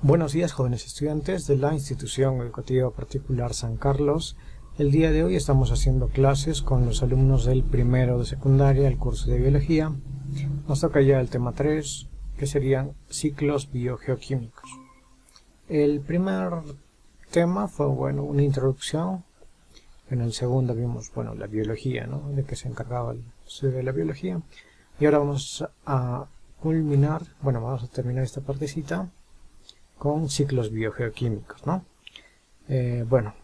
Buenos días, jóvenes estudiantes de la Institución Educativa Particular San Carlos. El día de hoy estamos haciendo clases con los alumnos del primero de secundaria, el curso de biología. Nos toca ya el tema 3, que serían ciclos biogeoquímicos. El primer tema fue, una introducción. En el segundo vimos, la biología, ¿no? De qué se encargaba el estudio de la biología. Y ahora vamos a culminar, vamos a terminar esta partecita con ciclos biogeoquímicos, ¿no?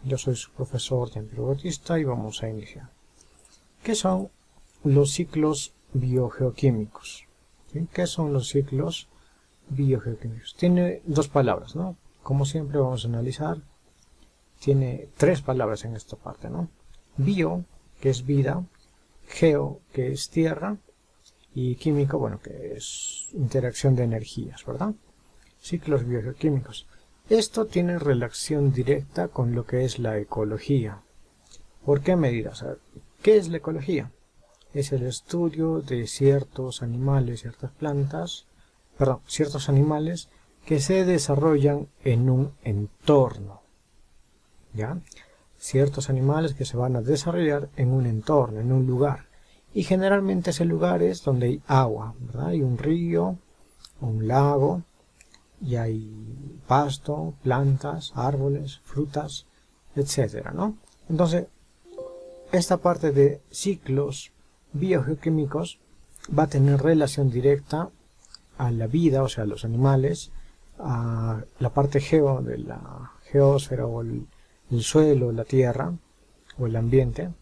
Yo soy su profesor Jean-Pierre Bautista y vamos a iniciar. ¿Qué son los ciclos biogeoquímicos? ¿Sí? ¿Qué son los ciclos biogeoquímicos? Tiene dos palabras, ¿no? Como siempre vamos a analizar. Tiene tres palabras en esta parte, ¿no? Bio, que es vida, geo, que es tierra, y químico, que es interacción de energías, ¿verdad? Ciclos biogeoquímicos. Esto tiene relación directa con lo que es la ecología. ¿Por qué me dirás? ¿Qué es la ecología? Es el estudio de ciertos animales, ciertos animales que se desarrollan en un entorno. ¿Ya? Ciertos animales que se van a desarrollar en un entorno, en un lugar. Y generalmente ese lugar es donde hay agua, ¿verdad? Hay un río, un lago, y hay pasto, plantas, árboles, frutas, etcétera, ¿no? Entonces, esta parte de ciclos biogeoquímicos va a tener relación directa a la vida, o sea, a los animales, a la parte geo de la geósfera o el suelo, la tierra o el ambiente,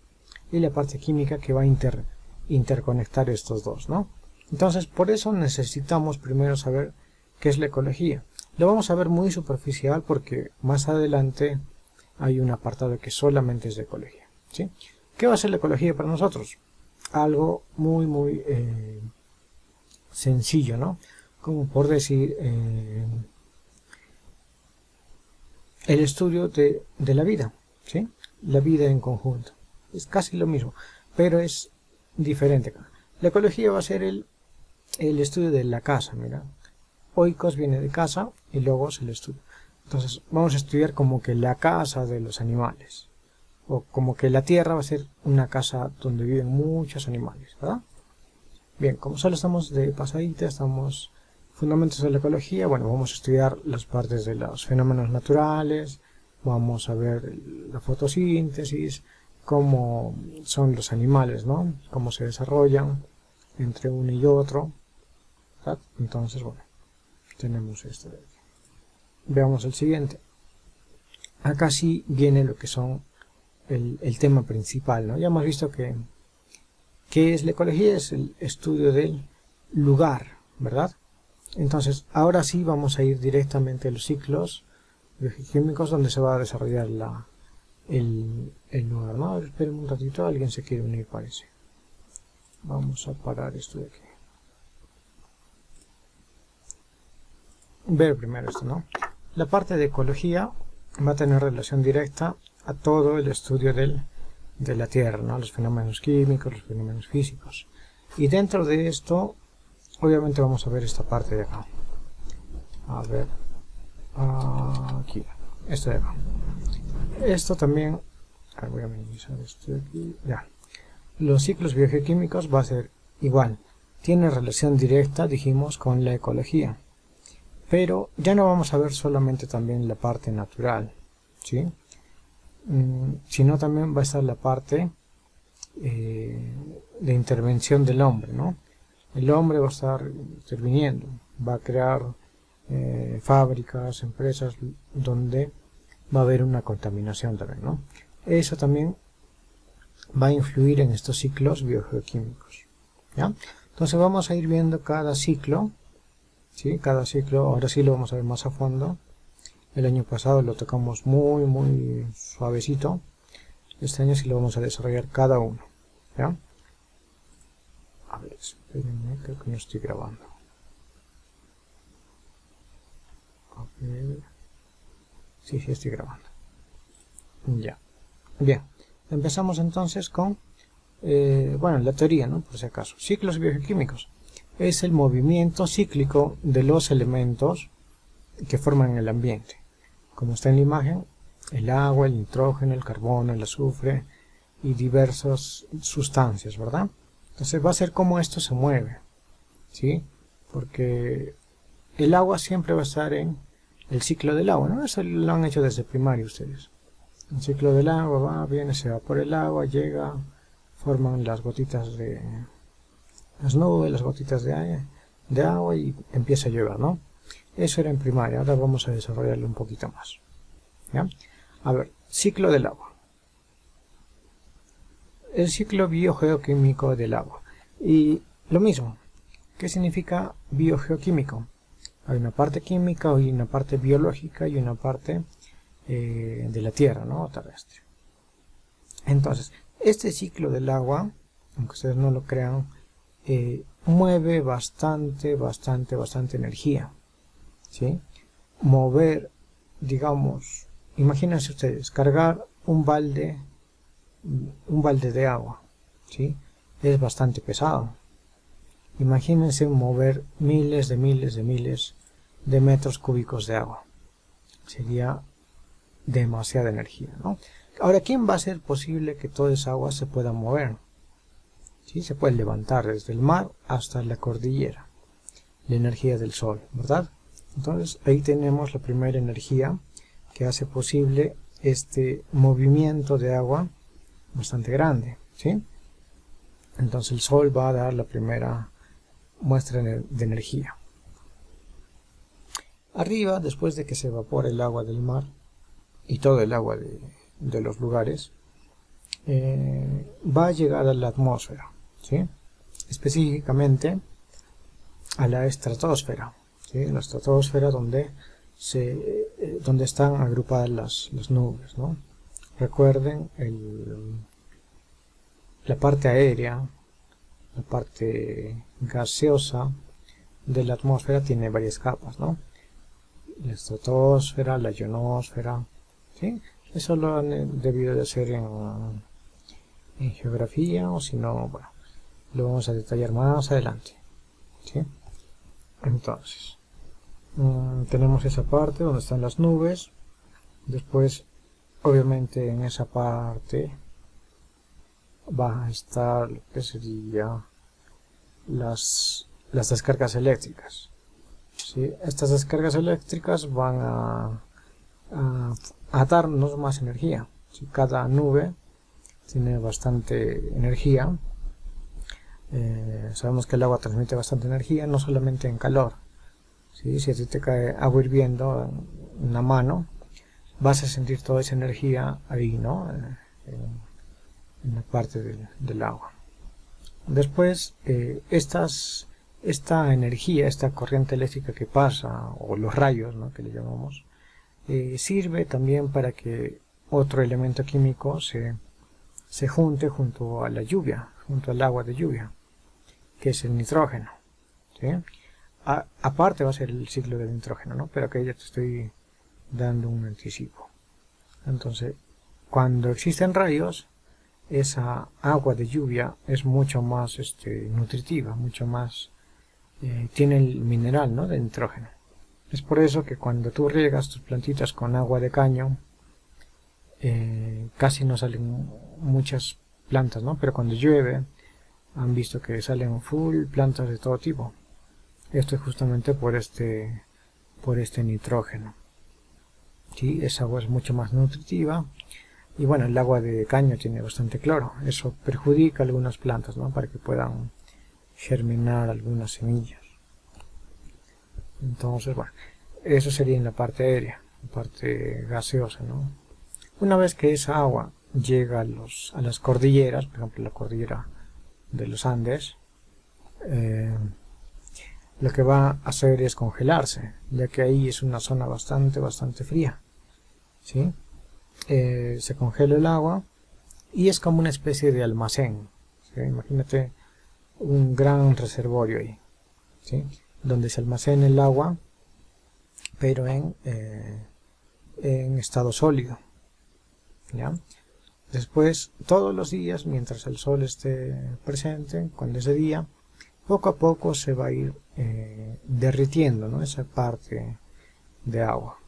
y la parte química que va a interconectar estos dos, ¿no? Entonces, por eso necesitamos primero saber ¿qué es la ecología? Lo vamos a ver muy superficial porque más adelante hay un apartado que solamente es de ecología, ¿sí? ¿Qué va a ser la ecología para nosotros? Algo muy sencillo, ¿no? Como por decir, el estudio de la vida, ¿sí? La vida en conjunto. Es casi lo mismo, pero es diferente. La ecología va a ser el estudio de la casa, mira. Oikos viene de casa y logos el estudio. Entonces vamos a estudiar como que la casa de los animales. O como que la tierra va a ser una casa donde viven muchos animales, ¿verdad? Bien, como solo estamos de pasadita, estamos fundamentos de la ecología, vamos a estudiar las partes de los fenómenos naturales, vamos a ver la fotosíntesis, cómo son los animales, ¿no? Cómo se desarrollan entre uno y otro, ¿verdad? Entonces, tenemos esto de aquí. Veamos el siguiente. Acá sí viene lo que son el tema principal, ¿no? Ya hemos visto que ¿qué es la ecología? Es el estudio del lugar, ¿verdad? Entonces, ahora sí vamos a ir directamente a los ciclos bioquímicos donde se va a desarrollar el lugar, ¿no? Esperen un ratito, alguien se quiere unir, parece. Vamos a parar esto de aquí. Ver primero esto, ¿no? La parte de ecología va a tener relación directa a todo el estudio de la Tierra, ¿no? Los fenómenos químicos, los fenómenos físicos. Y dentro de esto, obviamente vamos a ver esta parte de acá. A ver, aquí, esto de acá. Esto también, voy a minimizar esto de aquí, ya. Los ciclos biogeoquímicos va a ser igual. Tiene relación directa, dijimos, con la ecología. Pero ya no vamos a ver solamente también la parte natural, ¿sí? Sino también va a estar la parte de intervención del hombre, ¿no? El hombre va a estar interviniendo, va a crear fábricas, empresas donde va a haber una contaminación también, ¿no? Eso también va a influir en estos ciclos biogeoquímicos, ¿ya? Entonces vamos a ir viendo cada ciclo. ¿Sí? Cada ciclo, ahora sí lo vamos a ver más a fondo. El año pasado lo tocamos muy suavecito. Este año sí lo vamos a desarrollar cada uno, ¿ya? A ver, espérenme, creo que no estoy grabando. A ver. Sí, estoy grabando. Ya. Bien, empezamos entonces con, la teoría, ¿no? Por si acaso. Ciclos bioquímicos. Es el movimiento cíclico de los elementos que forman el ambiente. Como está en la imagen, el agua, el nitrógeno, el carbono, el azufre y diversas sustancias, ¿verdad? Entonces va a ser como esto se mueve, ¿sí? Porque el agua siempre va a estar en el ciclo del agua, ¿no? Eso lo han hecho desde primaria ustedes. El ciclo del agua va, viene, se evapora el agua, llega, forman las gotitas de las nubes, las gotitas de agua y empieza a llover, ¿no? Eso era en primaria, ahora vamos a desarrollarlo un poquito más, ¿ya? A ver, ciclo del agua. El ciclo biogeoquímico del agua. Y lo mismo, ¿qué significa biogeoquímico? Hay una parte química, hay una parte biológica y una parte de la tierra, ¿no? Terrestre. Entonces, este ciclo del agua, aunque ustedes no lo crean, mueve bastante energía, ¿sí? Mover, digamos, imagínense ustedes, cargar un balde de agua, ¿sí? Es bastante pesado. Imagínense mover miles de metros cúbicos de agua. Sería demasiada energía, ¿no? Ahora, ¿quién va a hacer posible que toda esa agua se pueda mover? ¿Sí? Se puede levantar desde el mar hasta la cordillera. La energía del sol, ¿verdad? Entonces, ahí tenemos la primera energía que hace posible este movimiento de agua bastante grande, ¿sí? Entonces el sol va a dar la primera muestra de energía. Arriba, después de que se evapora el agua del mar y todo el agua de los lugares, va a llegar a la atmósfera, ¿sí? Específicamente a la estratosfera, ¿sí? La estratosfera donde están agrupadas las nubes, ¿no? Recuerden, la parte aérea, la parte gaseosa de la atmósfera tiene varias capas, ¿no? La estratosfera, la ionosfera, ¿sí? Eso lo han debido de hacer en geografía, o si no, bueno, lo vamos a detallar más adelante, ¿sí? Entonces, tenemos esa parte donde están las nubes. Después, obviamente, en esa parte va a estar lo que sería las descargas eléctricas, ¿sí? Estas descargas eléctricas van a darnos más energía, ¿sí? Cada nube tiene bastante energía. Sabemos que el agua transmite bastante energía, no solamente en calor, ¿sí? Si a ti te cae agua hirviendo en la mano, vas a sentir toda esa energía ahí, ¿no? En la parte del agua. Después, esta energía, esta corriente eléctrica que pasa, o los rayos, ¿no? Que le llamamos, sirve también para que otro elemento químico se junte junto a la lluvia, junto al agua de lluvia, que es el nitrógeno, ¿sí? Aparte va a ser el ciclo del nitrógeno, ¿no? Pero aquí ya te estoy dando un anticipo. Entonces, cuando existen rayos, esa agua de lluvia es mucho más nutritiva, mucho más, tiene el mineral, ¿no? De nitrógeno. Es por eso que cuando tú riegas tus plantitas con agua de caño, casi no salen muchas plantas, ¿no? Pero cuando llueve, han visto que salen full plantas de todo tipo. Esto es justamente por este nitrógeno, ¿sí? Esa agua es mucho más nutritiva. Y bueno, el agua de caño tiene bastante cloro. Eso perjudica a algunas plantas, ¿no? Para que puedan germinar algunas semillas. Entonces, bueno, eso sería en la parte aérea, la parte gaseosa, ¿no? Una vez que esa agua llega a las cordilleras, por ejemplo la cordillera de los Andes, lo que va a hacer es congelarse, ya que ahí es una zona bastante fría, ¿sí? Se congela el agua y es como una especie de almacén, ¿sí? Imagínate un gran reservorio ahí, ¿sí? Donde se almacena el agua, pero en estado sólido, ¿ya? Después, todos los días, mientras el sol esté presente, cuando es de día, poco a poco se va a ir derritiendo, ¿no? Esa parte de agua.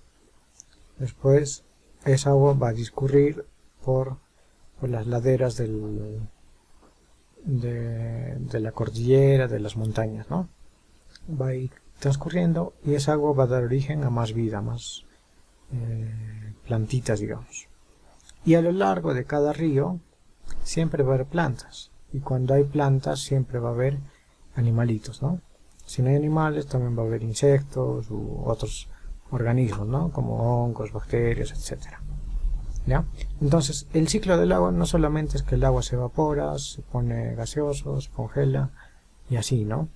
Después esa agua va a discurrir por las laderas de la cordillera, de las montañas, ¿no? Va a ir transcurriendo y esa agua va a dar origen a más vida, más plantitas, digamos. Y a lo largo de cada río siempre va a haber plantas, y cuando hay plantas siempre va a haber animalitos, ¿no? Si no hay animales también va a haber insectos u otros organismos, ¿no? Como hongos, bacterias, etcétera. ¿Ya? Entonces el ciclo del agua no solamente es que el agua se evapora, se pone gaseoso, se congela y así, ¿no?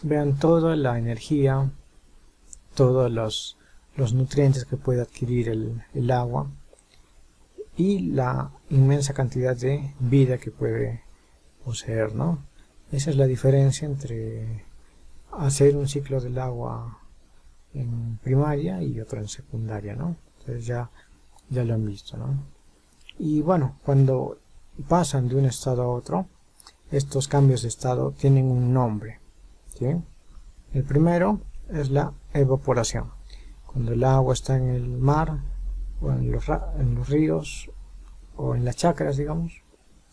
Vean toda la energía, todos los nutrientes que puede adquirir el agua y la inmensa cantidad de vida que puede poseer, ¿no? Esa es la diferencia entre hacer un ciclo del agua en primaria y otro en secundaria, ¿no? Entonces ya lo han visto, ¿no? Y bueno, cuando pasan de un estado a otro, estos cambios de estado tienen un nombre, ¿sí? El primero es la evaporación. Cuando el agua está en el mar o en los ríos o en las chacras, digamos,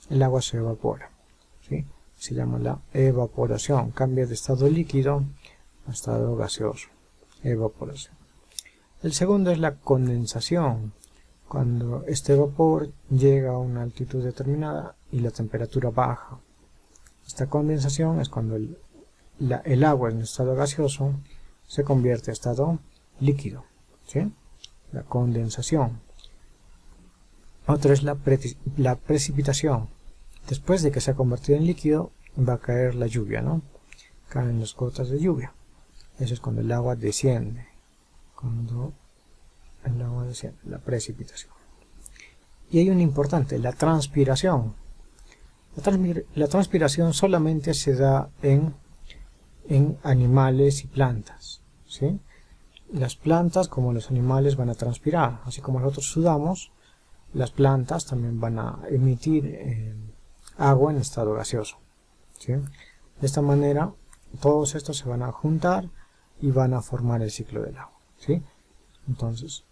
el agua se evapora, ¿sí? Se llama la evaporación, cambia de estado líquido a estado gaseoso, evaporación. El segundo es la condensación, cuando este vapor llega a una altitud determinada y la temperatura baja. Esta condensación es cuando el agua en estado gaseoso se convierte a estado líquido, ¿sí? La condensación. Otra es la precipitación. Después de que se ha convertido en líquido, va a caer la lluvia, ¿no? Caen las gotas de lluvia. Eso es cuando el agua desciende. Cuando el agua desciende, la precipitación. Y hay un importante, la transpiración. La transpiración solamente se da en animales y plantas, ¿sí? Las plantas, como los animales, van a transpirar. Así como nosotros sudamos, las plantas también van a emitir agua en estado gaseoso, ¿sí? De esta manera todos estos se van a juntar y van a formar el ciclo del agua, ¿sí? Entonces,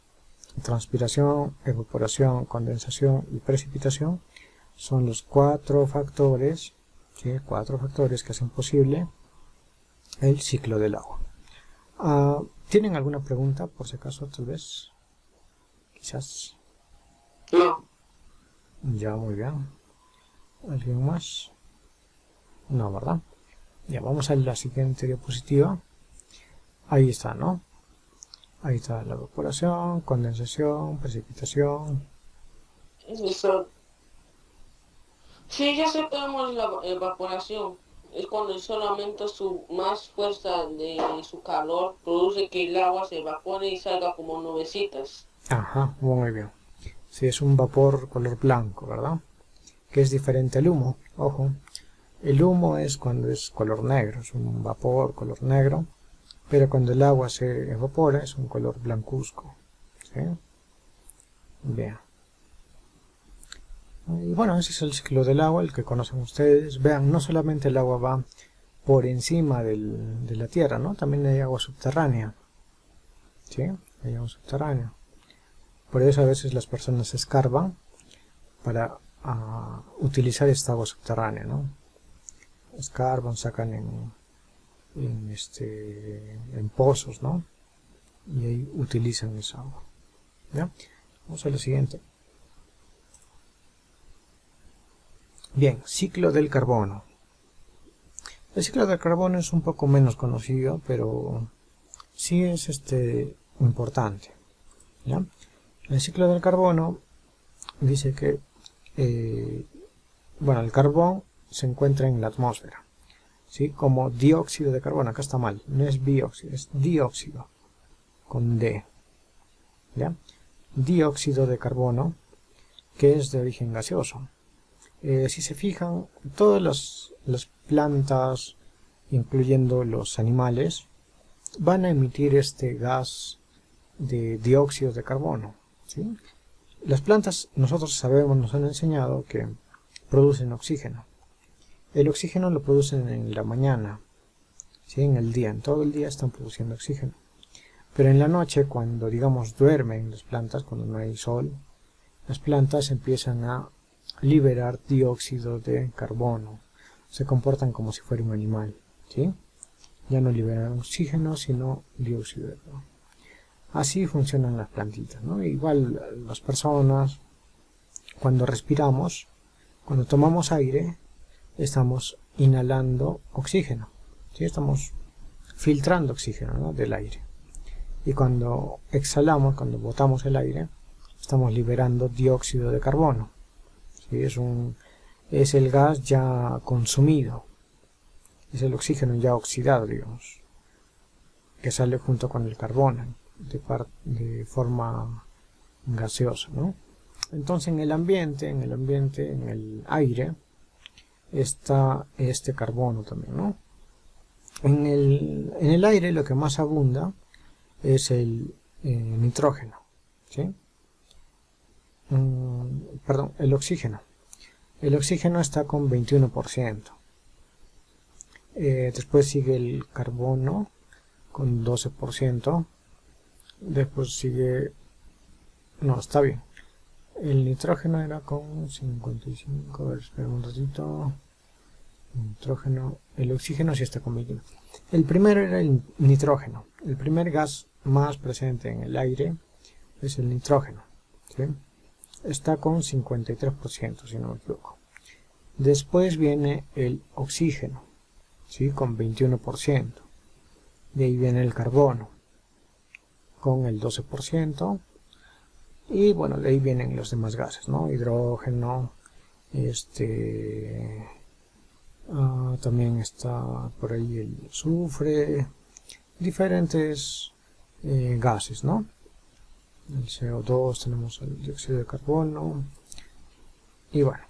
transpiración, evaporación, condensación y precipitación son los cuatro factores, ¿sí? Cuatro factores que hacen posible el ciclo del agua. ¿Tienen alguna pregunta, por si acaso, tal vez? Quizás. No. Ya, muy bien. ¿Alguien más? No, ¿verdad? Ya, vamos a la siguiente diapositiva. Ahí está, ¿no? Ahí está la evaporación, condensación, precipitación. Listo. Sí, ya sepamos la evaporación. Es cuando solamente su más fuerza de su calor produce que el agua se evapore y salga como nubecitas. Ajá, muy bien. Sí, es un vapor color blanco, ¿verdad? Que es diferente al humo. Ojo, el humo es cuando es color negro, es un vapor color negro, pero cuando el agua se evapora es un color blancuzco, ¿sí? Bien. Y bueno, ese es el ciclo del agua, el que conocen ustedes. Vean, no solamente el agua va por encima de la tierra, ¿no? También hay agua subterránea, ¿sí? Hay agua subterránea. Por eso a veces las personas escarban para utilizar esta agua subterránea, ¿no? Escarban, sacan en pozos, ¿no? Y ahí utilizan esa agua. ¿Ya? Vamos a lo siguiente. Bien, ciclo del carbono. El ciclo del carbono es un poco menos conocido, pero sí es importante, ¿ya? El ciclo del carbono dice que bueno, el carbón se encuentra en la atmósfera, ¿sí? Como dióxido de carbono. Acá está mal, no es bióxido, es dióxido con D, ¿ya? Dióxido de carbono, que es de origen gaseoso. Si se fijan, todas las plantas, incluyendo los animales, van a emitir este gas de dióxido de carbono, ¿sí? Las plantas, nosotros sabemos, nos han enseñado que producen oxígeno. El oxígeno lo producen en la mañana, ¿sí? En el día, en todo el día están produciendo oxígeno. Pero en la noche, cuando digamos duermen las plantas, cuando no hay sol, las plantas empiezan a liberar dióxido de carbono. Se comportan como si fuera un animal, ¿sí? Ya no liberan oxígeno, sino dióxido de carbono. Así funcionan las plantitas, ¿no? Igual las personas, cuando respiramos, cuando tomamos aire, estamos inhalando oxígeno, ¿sí? Estamos filtrando oxígeno, ¿no?, del aire. Y cuando exhalamos, cuando botamos el aire, estamos liberando dióxido de carbono, ¿sí? Es el gas ya consumido, es el oxígeno ya oxidado, digamos, que sale junto con el carbono de forma gaseosa, ¿no? Entonces en el ambiente, en el aire, está este carbono también, ¿no? En el aire lo que más abunda es el nitrógeno, ¿sí? Perdón, el oxígeno. El oxígeno está con 21%. Después sigue el carbono con 12%. Después sigue... No, está bien. El nitrógeno era con 55. A ver, espera un ratito. Nitrógeno. El oxígeno sí está con 21. El primero era el nitrógeno. El primer gas más presente en el aire es el nitrógeno, ¿sí? Está con 53%, si no me equivoco. Después viene el oxígeno, ¿sí?, con 21%. De ahí viene el carbono, con el 12%. Y bueno, de ahí vienen los demás gases, ¿no? Hidrógeno, también está por ahí el azufre, diferentes gases, ¿no? El CO2, tenemos el dióxido de carbono, y bueno,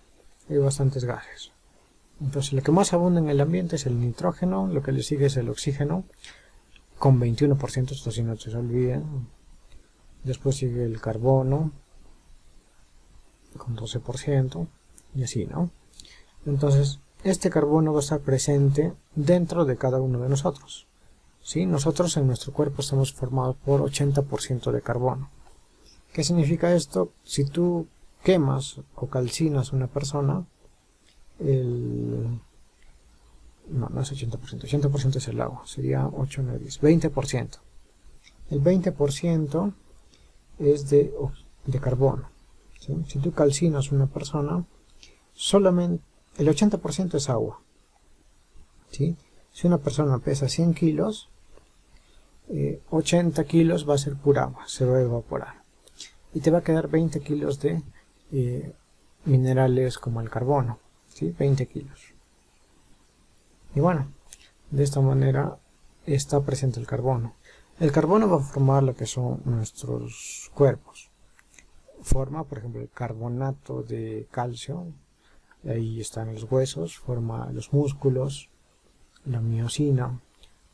hay bastantes gases. Entonces lo que más abunda en el ambiente es el nitrógeno, lo que le sigue es el oxígeno, con 21%, esto sí no se olviden. Después sigue el carbono, con 12%, y así, ¿no? Entonces, este carbono va a estar presente dentro de cada uno de nosotros, ¿sí? Nosotros en nuestro cuerpo estamos formados por 80% de carbono. ¿Qué significa esto? Si tú quemas o calcinas a una persona, no es 80%, 80% es el agua, sería 8, 9, 10, 20%. El 20% es de carbono, ¿sí? Si tú calcinas a una persona, solamente el 80% es agua, ¿sí? Si una persona pesa 100 kilos, 80 kilos va a ser pura agua, se va a evaporar. Y te va a quedar 20 kilos de minerales como el carbono, ¿sí? 20 kilos. Y bueno, de esta manera está presente el carbono. El carbono va a formar lo que son nuestros cuerpos. Forma, por ejemplo, el carbonato de calcio, ahí están los huesos, forma los músculos, la miosina,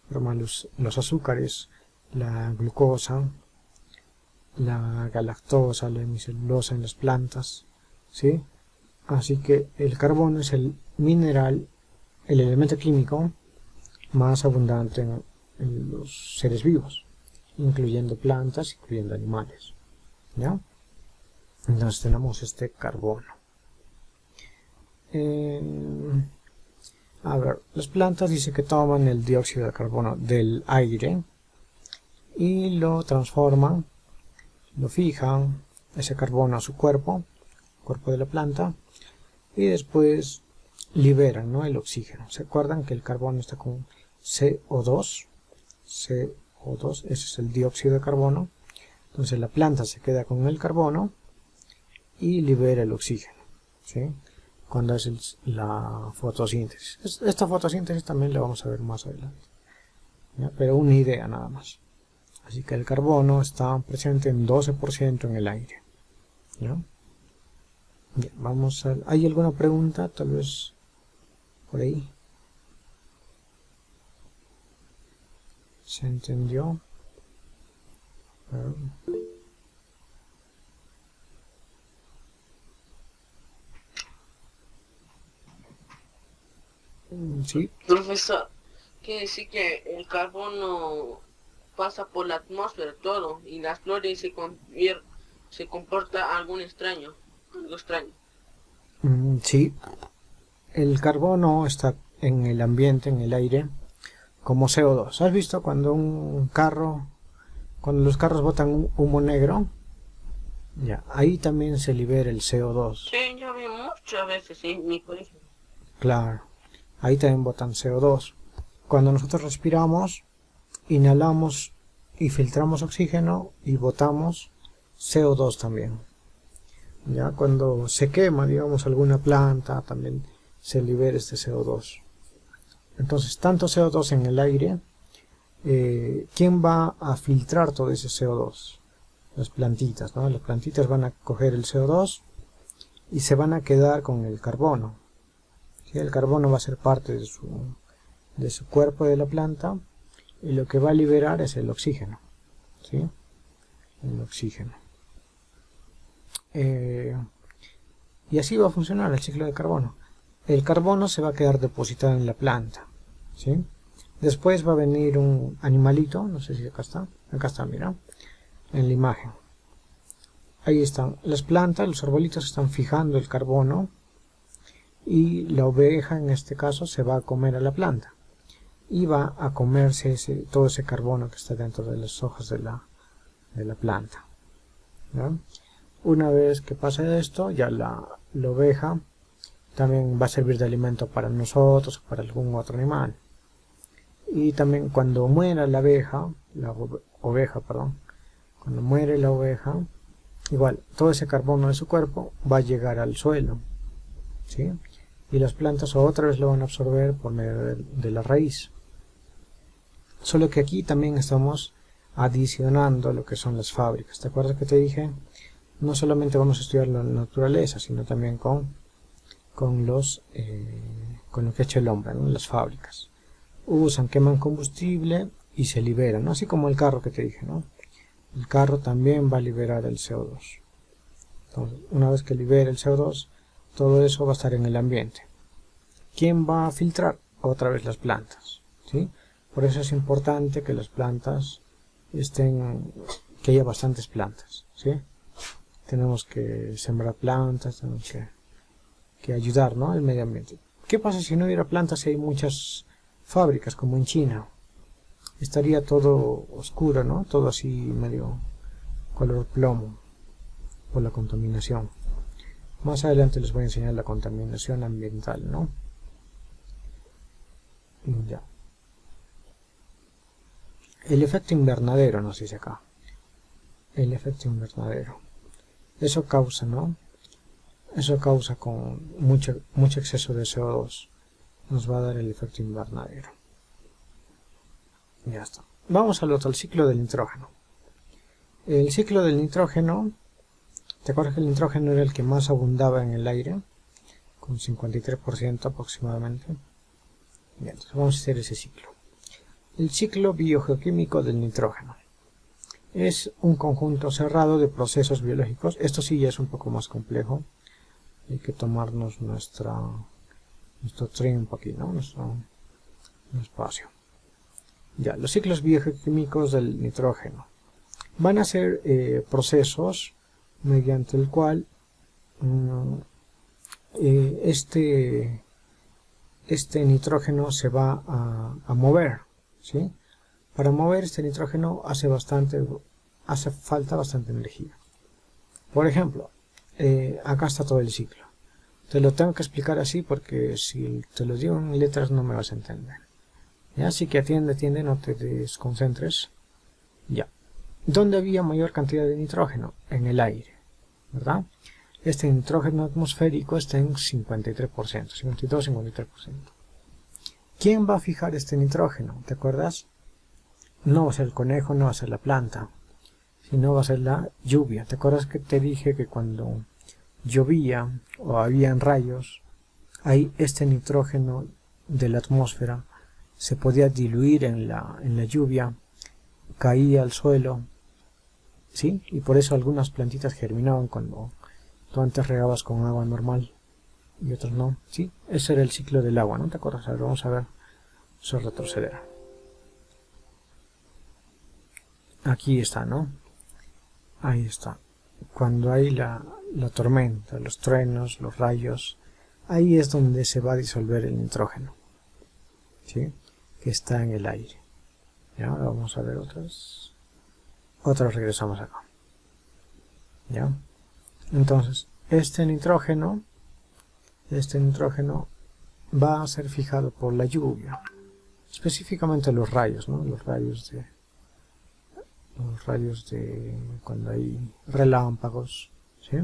forma los azúcares, la glucosa, la galactosa, la hemicelulosa en las plantas, ¿sí? Así que el carbono es el mineral, el elemento químico más abundante en los seres vivos, incluyendo plantas, incluyendo animales, ¿ya? Entonces tenemos este carbono. A ver, las plantas dice que toman el dióxido de carbono del aire y lo transforman, lo fijan, ese carbono a su cuerpo de la planta, y después liberan, ¿no?, el oxígeno. ¿Se acuerdan que el carbono está con CO2? CO2, ese es el dióxido de carbono. Entonces la planta se queda con el carbono y libera el oxígeno, ¿sí?, cuando hace la fotosíntesis. Esta fotosíntesis también la vamos a ver más adelante, ¿ya? Pero una idea nada más. Así que el carbono está presente en 12% en el aire, ¿ya? Bien, vamos a... ¿Hay alguna pregunta? Tal vez por ahí. ¿Se entendió? Sí. Profesor, quiere decir que el carbono pasa por la atmósfera todo y las flores se comporta algo extraño. Sí, el carbono está en el ambiente, en el aire, como CO2. ¿Has visto cuando cuando los carros botan un humo negro? Ya, ahí también se libera el CO2. Sí, ya vi muchas veces en mi colegio. Claro, ahí también botan CO2. Cuando nosotros respiramos, inhalamos y filtramos oxígeno y botamos CO2 también. Ya cuando se quema, digamos, alguna planta, también se libera este CO2. Entonces, tanto CO2 en el aire, ¿quién va a filtrar todo ese CO2? Las plantitas, ¿no? Las plantitas van a coger el CO2 y se van a quedar con el carbono. ¿Sí? El carbono va a ser parte de su cuerpo de la planta y lo que va a liberar es el oxígeno. ¿Sí? El oxígeno. Y así va a funcionar el ciclo de carbono. El carbono se va a quedar depositado en la planta, ¿sí? Después va a venir un animalito, no sé si acá está, mira, en la imagen. Ahí están las plantas, los arbolitos están fijando el carbono y la oveja en este caso se va a comer a la planta y va a comerse todo ese carbono que está dentro de las hojas de la planta, ¿no? Una vez que pasa esto, ya la oveja también va a servir de alimento para nosotros o para algún otro animal. Y también cuando muera la oveja, cuando muere la oveja, igual todo ese carbono de su cuerpo va a llegar al suelo, ¿sí? Y las plantas otra vez lo van a absorber por medio de la raíz. Solo que aquí también estamos adicionando lo que son las fábricas. ¿Te acuerdas que te dije? No solamente vamos a estudiar la naturaleza, sino también con lo que ha hecho el hombre, ¿no? Las fábricas. Queman combustible y se liberan, ¿no? Así como el carro que te dije, ¿no? El carro también va a liberar el CO2. Entonces, una vez que libera el CO2, todo eso va a estar en el ambiente. ¿Quién va a filtrar? Otra vez las plantas, ¿sí? Por eso es importante que las plantas que haya bastantes plantas, ¿sí? Tenemos que sembrar plantas, tenemos que ayudar, ¿no? al medio ambiente. ¿Qué pasa si no hubiera plantas y hay muchas fábricas como en China? Estaría todo oscuro, ¿no? Todo así medio color plomo por la contaminación. Más adelante les voy a enseñar la contaminación ambiental, ¿no? Ya. El efecto invernadero nos dice acá. El efecto invernadero. Eso causa, ¿no? Eso causa con mucho exceso de CO2. Nos va a dar el efecto invernadero. Ya está. Vamos al ciclo del nitrógeno. El ciclo del nitrógeno, ¿te acuerdas que el nitrógeno era el que más abundaba en el aire? Con 53% aproximadamente. Bien, entonces vamos a hacer ese ciclo. El ciclo biogeoquímico del nitrógeno. Es un conjunto cerrado de procesos biológicos. Esto sí ya es un poco más complejo. Hay que tomarnos nuestro tiempo aquí, ¿no? Nuestro espacio. Ya, los ciclos biogeoquímicos del nitrógeno van a ser procesos mediante el cual este nitrógeno se va a mover, ¿sí? Para mover este nitrógeno hace falta bastante energía. Por ejemplo, acá está todo el ciclo. Te lo tengo que explicar así porque si te lo digo en letras no me vas a entender. ¿Ya? Así que atiende, no te desconcentres. Ya. ¿Dónde había mayor cantidad de nitrógeno? En el aire, ¿verdad? Este nitrógeno atmosférico está en 53%, 52-53%. ¿Quién va a fijar este nitrógeno? ¿Te acuerdas? No va a ser el conejo, no va a ser la planta, sino va a ser la lluvia. ¿Te acuerdas que te dije que cuando llovía o habían rayos, ahí este nitrógeno de la atmósfera se podía diluir en la lluvia, caía al suelo, ¿sí? Y por eso algunas plantitas germinaban cuando tú antes regabas con agua normal y otros no, ¿sí? Ese era el ciclo del agua, ¿no te acuerdas? A ver, vamos a ver, eso es retroceder. aquí está, ¿no? Ahí está. Cuando hay la tormenta, los truenos, los rayos, ahí es donde se va a disolver el nitrógeno, ¿sí? Que está en el aire. ¿Ya? Ahora vamos a ver otras. Regresamos acá. ¿Ya? Entonces, este nitrógeno va a ser fijado por la lluvia, específicamente los rayos, ¿no? Los rayos de cuando hay relámpagos, ¿sí?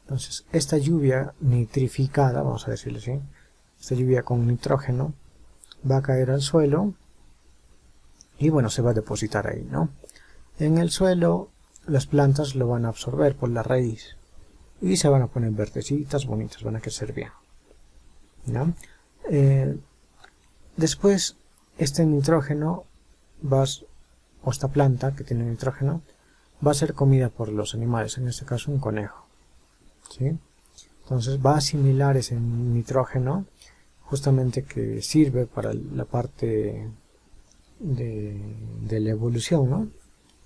Entonces, esta lluvia nitrificada, vamos a decirlo así, esta lluvia con nitrógeno va a caer al suelo y bueno, se va a depositar ahí, ¿no? En el suelo las plantas lo van a absorber por la raíz y se van a poner verdecitas, bonitas, van a crecer bien, ¿no? Después este nitrógeno o esta planta que tiene nitrógeno va a ser comida por los animales, en este caso un conejo, ¿sí? Entonces va a asimilar ese nitrógeno justamente que sirve para la parte de la evolución, ¿no?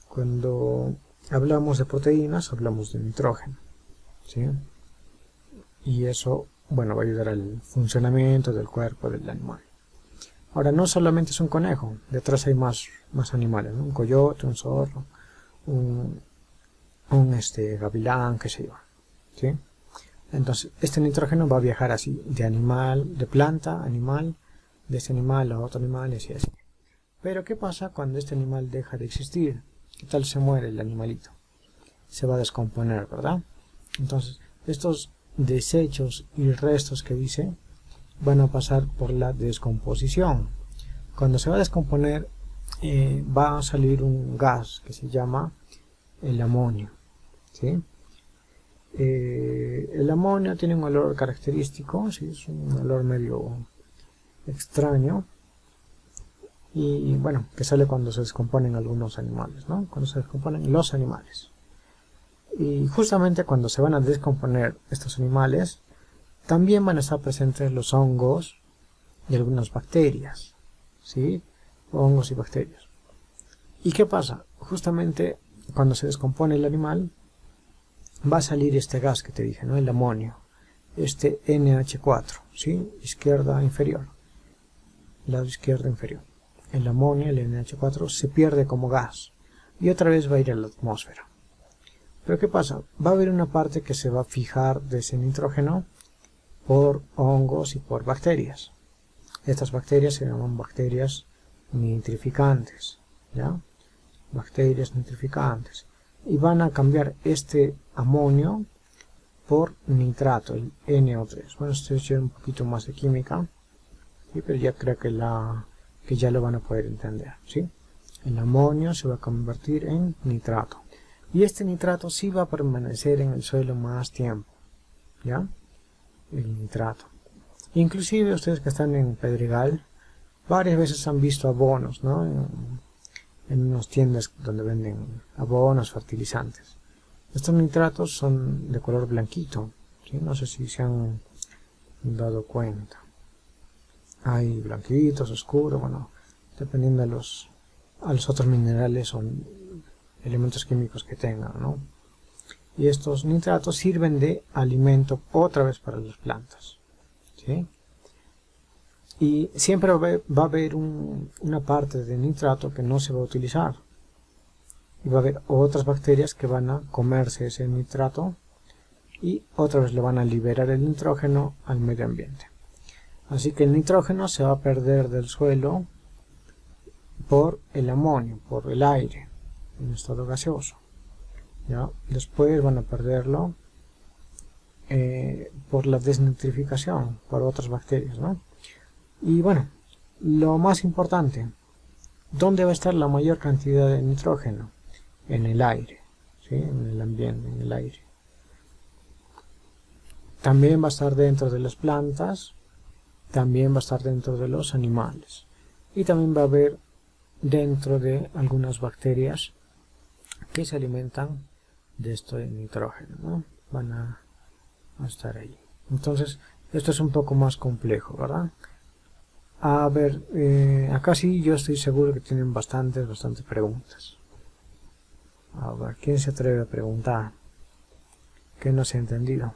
Cuando hablamos de proteínas hablamos de nitrógeno, ¿sí? Y eso, bueno, va a ayudar al funcionamiento del cuerpo del animal. Ahora, no solamente es un conejo, detrás hay más animales, ¿no? Un coyote, un zorro, un gavilán, qué sé yo, ¿sí? Entonces, este nitrógeno va a viajar así, de planta a animal, de este animal a otro animal, y así. Pero, ¿qué pasa cuando este animal deja de existir? ¿Qué tal se muere el animalito? Se va a descomponer, ¿verdad? Entonces, estos desechos y restos que dice van a pasar por la descomposición. Cuando se va a descomponer va a salir un gas que se llama el amonio, ¿sí? El amonio tiene un olor característico, ¿sí? Es un olor medio extraño y bueno, que sale cuando se descomponen algunos animales, ¿no? Cuando se descomponen los animales. Y justamente cuando se van a descomponer estos animales, también van a estar presentes los hongos y algunas bacterias, ¿sí? Hongos y bacterias. ¿Y qué pasa? Justamente cuando se descompone el animal, va a salir este gas que te dije, ¿no? El amonio, este NH4, ¿sí? Izquierda inferior, lado izquierdo inferior. El amonio, el NH4, se pierde como gas y otra vez va a ir a la atmósfera. Pero ¿qué pasa? Va a haber una parte que se va a fijar de ese nitrógeno por hongos y por bacterias. Estas bacterias se llaman bacterias nitrificantes, ¿ya? Bacterias nitrificantes. Y van a cambiar este amonio por nitrato, el NO3. Bueno, esto es un poquito más de química, ¿sí? Pero ya creo que ya lo van a poder entender, ¿sí? El amonio se va a convertir en nitrato. Y este nitrato sí va a permanecer en el suelo más tiempo, ¿ya? El nitrato. Inclusive ustedes que están en Pedregal, varias veces han visto abonos, ¿no? En unas tiendas donde venden abonos, fertilizantes. Estos nitratos son de color blanquito, ¿sí? No sé si se han dado cuenta. Hay blanquitos, oscuros, bueno, dependiendo a los otros minerales o elementos químicos que tengan, ¿no? Y estos nitratos sirven de alimento otra vez para las plantas, ¿sí? Y siempre va a haber una parte de nitrato que no se va a utilizar. Y va a haber otras bacterias que van a comerse ese nitrato y otra vez le van a liberar el nitrógeno al medio ambiente. Así que el nitrógeno se va a perder del suelo por el amonio, por el aire, en estado gaseoso. ¿Ya? Después van a perderlo por la desnitrificación, por otras bacterias, ¿no? Y bueno, lo más importante, ¿dónde va a estar la mayor cantidad de nitrógeno? En el aire, ¿sí? En el ambiente, en el aire. También va a estar dentro de las plantas, también va a estar dentro de los animales. Y también va a haber dentro de algunas bacterias que se alimentan de esto de nitrógeno, ¿no? Van a estar ahí. Entonces, esto es un poco más complejo, ¿verdad? A ver, acá sí yo estoy seguro que tienen bastantes preguntas. A ver, ¿quién se atreve a preguntar? ¿Qué no se ha entendido?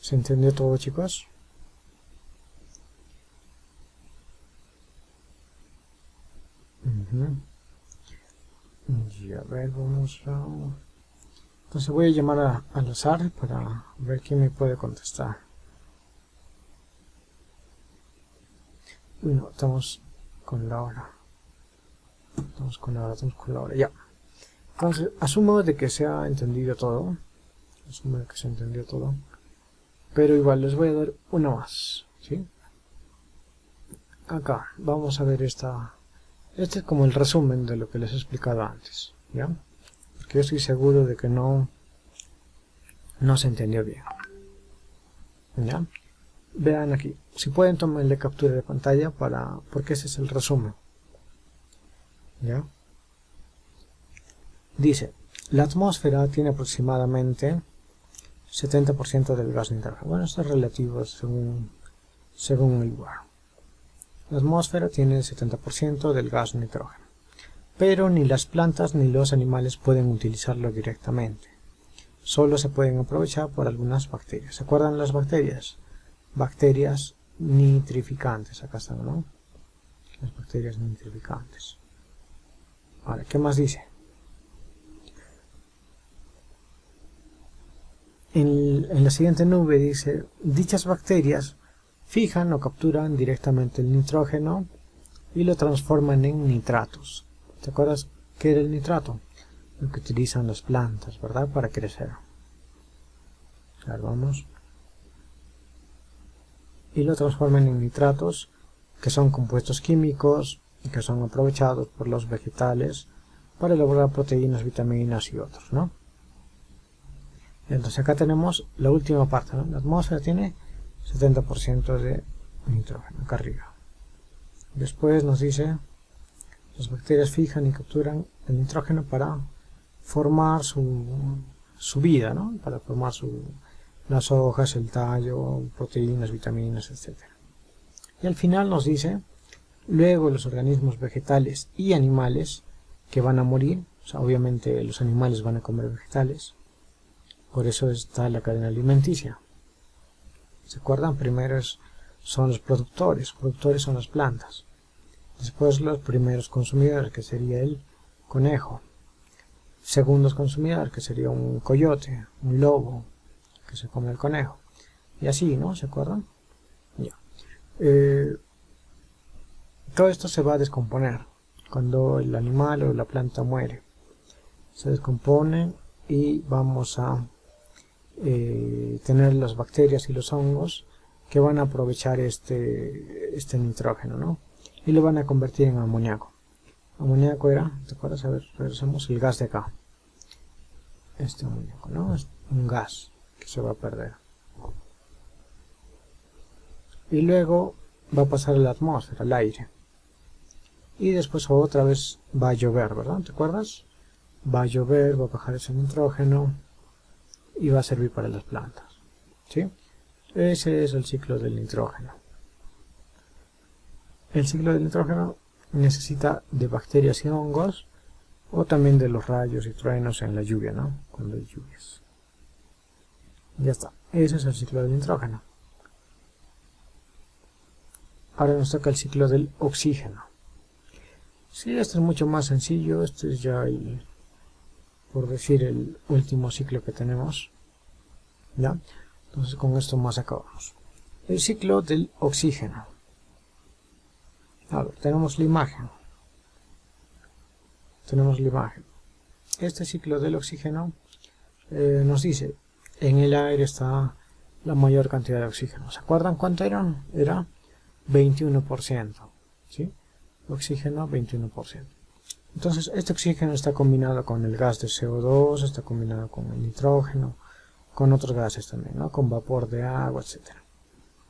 ¿Se entendió todo, chicos? Y a ver, vamos a... Entonces voy a llamar al azar para ver quién me puede contestar. Uy, no, estamos con la hora. Estamos con la hora, ya. Entonces, asumo de que se ha entendido todo. Pero igual les voy a dar una más, ¿sí? Acá, vamos a ver esta. Este es como el resumen de lo que les he explicado antes, ¿ya? Porque yo estoy seguro de que no se entendió bien, ¿ya? Vean aquí, si pueden tomarle captura de pantalla porque ese es el resumen, ¿ya? Dice, la atmósfera tiene aproximadamente 70% del gas nitrógeno. Bueno, esto es relativo según el lugar. La atmósfera tiene el 70% del gas nitrógeno, pero ni las plantas ni los animales pueden utilizarlo directamente. Solo se pueden aprovechar por algunas bacterias. ¿Se acuerdan las bacterias? Bacterias nitrificantes, acá están, ¿no? Las bacterias nitrificantes. Ahora, ¿qué más dice? En la siguiente nube dice, dichas bacterias fijan o capturan directamente el nitrógeno y lo transforman en nitratos. ¿Te acuerdas qué era el nitrato? Lo que utilizan las plantas, ¿verdad? Para crecer. A ver, vamos. Y lo transforman en nitratos, que son compuestos químicos que son aprovechados por los vegetales para elaborar proteínas, vitaminas y otros, ¿no? Entonces acá tenemos la última parte, ¿no? La atmósfera tiene 70% de nitrógeno, acá arriba. Después nos dice, las bacterias fijan y capturan el nitrógeno para formar su vida, ¿no? Para formar las hojas, el tallo, proteínas, vitaminas, etc. Y al final nos dice, luego los organismos vegetales y animales que van a morir, o sea, obviamente los animales van a comer vegetales, por eso está la cadena alimenticia. ¿Se acuerdan? Primero son los productores son las plantas. Después los primeros consumidores, que sería el conejo. Segundos consumidores, que sería un coyote, un lobo, que se come el conejo. Y así, ¿no? ¿Se acuerdan? Ya. Todo esto se va a descomponer cuando el animal o la planta muere. Se descompone y vamos a tener las bacterias y los hongos que van a aprovechar este nitrógeno, ¿no? Y lo van a convertir en amoníaco. Amoníaco era, ¿te acuerdas? A ver, regresamos el gas de acá. Este amoníaco, ¿no? Es un gas que se va a perder. Y luego va a pasar a la atmósfera, al aire. Y después otra vez va a llover, ¿verdad? ¿Te acuerdas? Va a llover, va a bajar ese nitrógeno y va a servir para las plantas, ¿sí? Ese es el ciclo del nitrógeno. El ciclo del nitrógeno necesita de bacterias y hongos, o también de los rayos y truenos en la lluvia, ¿no? Cuando hay lluvias. Ya está, ese es el ciclo del nitrógeno. Ahora nos toca el ciclo del oxígeno. Sí, este es mucho más sencillo, este es ya por decir el último ciclo que tenemos, ¿ya? Entonces con esto más acabamos. El ciclo del oxígeno. A ver, tenemos la imagen. Este ciclo del oxígeno nos dice, en el aire está la mayor cantidad de oxígeno. ¿Se acuerdan cuánto eran? Era 21%, ¿sí? Oxígeno 21%. Entonces este oxígeno está combinado con el gas de CO2, está combinado con el nitrógeno, con otros gases también, ¿no? Con vapor de agua, etc.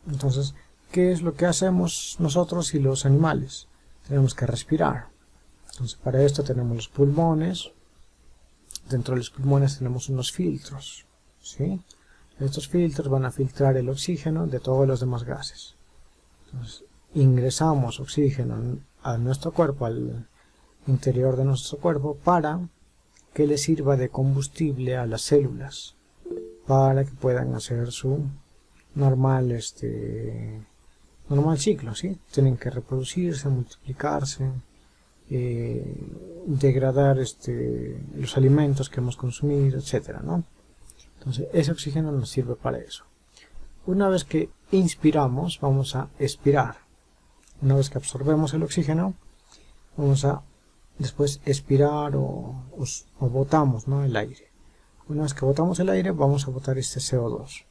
Entonces, ¿qué es lo que hacemos nosotros y los animales? Tenemos que respirar. Entonces para esto tenemos los pulmones. Dentro de los pulmones tenemos unos filtros, ¿sí? Estos filtros van a filtrar el oxígeno de todos los demás gases. Entonces, ingresamos oxígeno a nuestro cuerpo, al interior de nuestro cuerpo, para que le sirva de combustible a las células, para que puedan hacer su normal ciclo, ¿sí? Tienen que reproducirse, multiplicarse, degradar los alimentos que hemos consumido, etcétera, ¿no? Entonces ese oxígeno nos sirve para eso. Una vez que inspiramos, vamos a expirar. Una vez que absorbemos el oxígeno, vamos a después expirar o botamos, ¿no?, el aire. Una vez que botamos el aire, vamos a botar este CO2.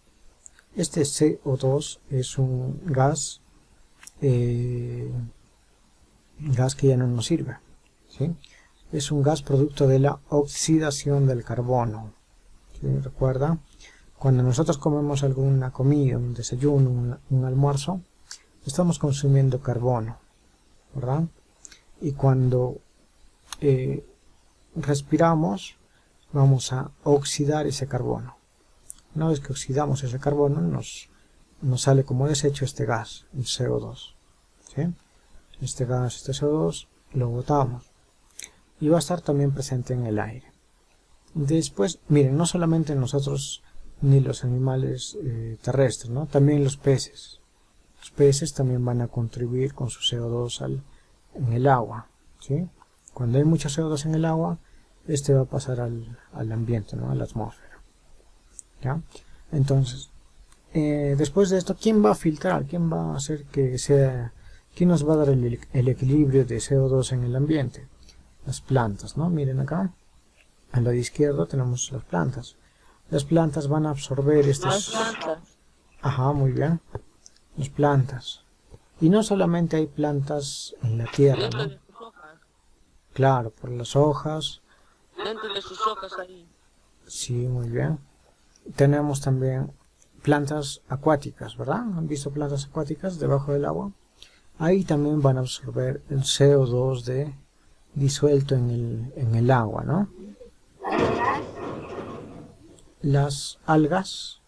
Este CO2 es un gas que ya no nos sirve, ¿sí? Es un gas producto de la oxidación del carbono, ¿sí? Recuerda, cuando nosotros comemos alguna comida, un desayuno, un almuerzo, estamos consumiendo carbono, ¿verdad? Y cuando respiramos, vamos a oxidar ese carbono. Una vez que oxidamos ese carbono, nos sale como desecho este gas, el CO2, ¿sí? Este gas, este CO2, lo botamos y va a estar también presente en el aire. Después, miren, no solamente nosotros ni los animales terrestres, ¿no? También los peces. Los peces también van a contribuir con su CO2 en el agua, ¿sí? Cuando hay mucho CO2 en el agua, este va a pasar al ambiente, ¿no?, a la atmósfera, ¿ya? Entonces, después de esto, ¿quién va a filtrar? ¿Quién va a hacer que sea... ¿Quién nos va a dar el equilibrio de CO2 en el ambiente? Las plantas, ¿no? Miren acá, al lado izquierdo tenemos las plantas. Las plantas van a absorber estos... Las plantas. Ajá, muy bien. Las plantas. Y no solamente hay plantas en la tierra, Dentro ¿no? de sus hojas. Claro, por las hojas. Dentro de sus hojas ahí. Sí, muy bien. Tenemos también plantas acuáticas, ¿verdad? ¿Han visto plantas acuáticas debajo del agua? Ahí también van a absorber el CO2 disuelto en el agua, ¿no? Las algas.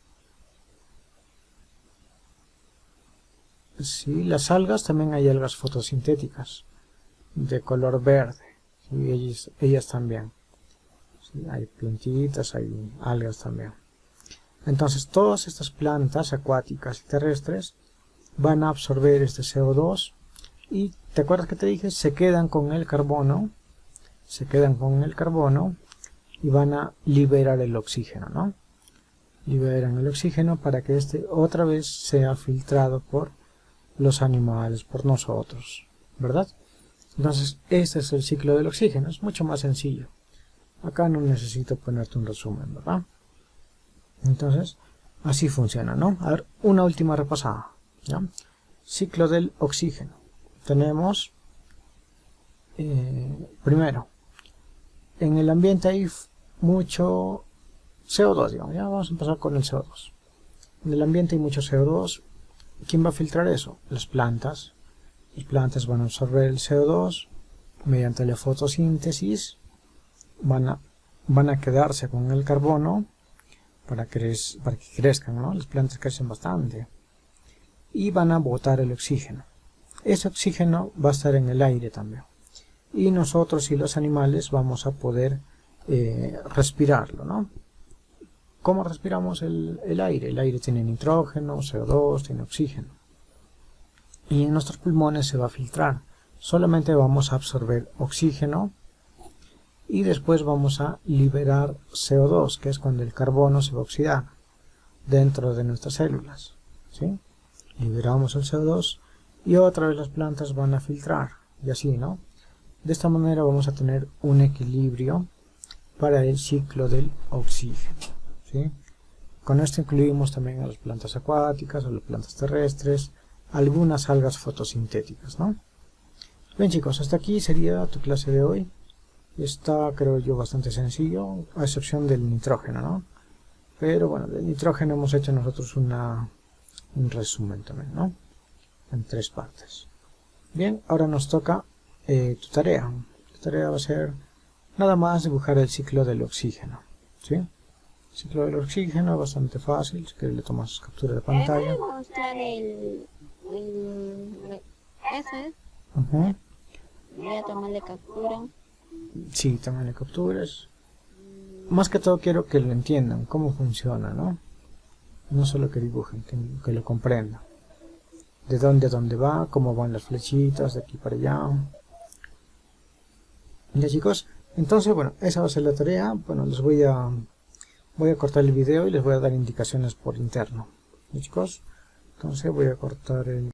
Sí, las algas, también hay algas fotosintéticas de color verde. Sí, ellas también. Sí, hay plantitas, hay algas también. Entonces todas estas plantas acuáticas y terrestres van a absorber este CO2 y, ¿te acuerdas que te dije? Se quedan con el carbono y van a liberar el oxígeno, ¿no? Liberan el oxígeno para que este otra vez sea filtrado por los animales, por nosotros, ¿verdad? Entonces este es el ciclo del oxígeno, es mucho más sencillo. Acá no necesito ponerte un resumen, ¿verdad? Entonces así funciona, ¿no? A ver, una última repasada, ¿ya? Ciclo del oxígeno. Tenemos primero, en el ambiente hay mucho CO2, digamos. Ya vamos a empezar con el CO2. En el ambiente hay mucho CO2. ¿Quién va a filtrar eso? Las plantas. Las plantas van a absorber el CO2 mediante la fotosíntesis. Van a quedarse con el carbono para que crezcan, ¿no? Las plantas crecen bastante. Y van a botar el oxígeno. Ese oxígeno va a estar en el aire también. Y nosotros y los animales vamos a poder respirarlo, ¿no? ¿Cómo respiramos el aire? El aire tiene nitrógeno, CO2, tiene oxígeno. Y en nuestros pulmones se va a filtrar. Solamente vamos a absorber oxígeno y después vamos a liberar CO2, que es cuando el carbono se va a oxidar dentro de nuestras células, ¿sí? Liberamos el CO2 y otra vez las plantas van a filtrar, y así, ¿no? De esta manera vamos a tener un equilibrio para el ciclo del oxígeno, ¿sí? Con esto incluimos también a las plantas acuáticas, a las plantas terrestres, algunas algas fotosintéticas, ¿no? Bien, chicos, hasta aquí sería tu clase de hoy. Está, creo yo, bastante sencillo, a excepción del nitrógeno, ¿no? Pero bueno, del nitrógeno hemos hecho nosotros un resumen también, ¿no? En 3 partes. Bien, ahora nos toca tu tarea. Tu tarea va a ser nada más dibujar el ciclo del oxígeno, ¿sí? El ciclo del oxígeno, bastante fácil, si quieres le tomas captura de pantalla. ¿Puedes mostrar eso es? Ujú. Voy a tomarle captura. Sí, también le capturas. Más que todo quiero que lo entiendan, cómo funciona, ¿no? No solo que dibujen, que lo comprendan. De dónde a dónde va, cómo van las flechitas, de aquí para allá. Ya chicos, entonces bueno, esa va a ser la tarea. Bueno, les voy a cortar el video y les voy a dar indicaciones por interno. ¿Ya chicos? Entonces voy a cortar el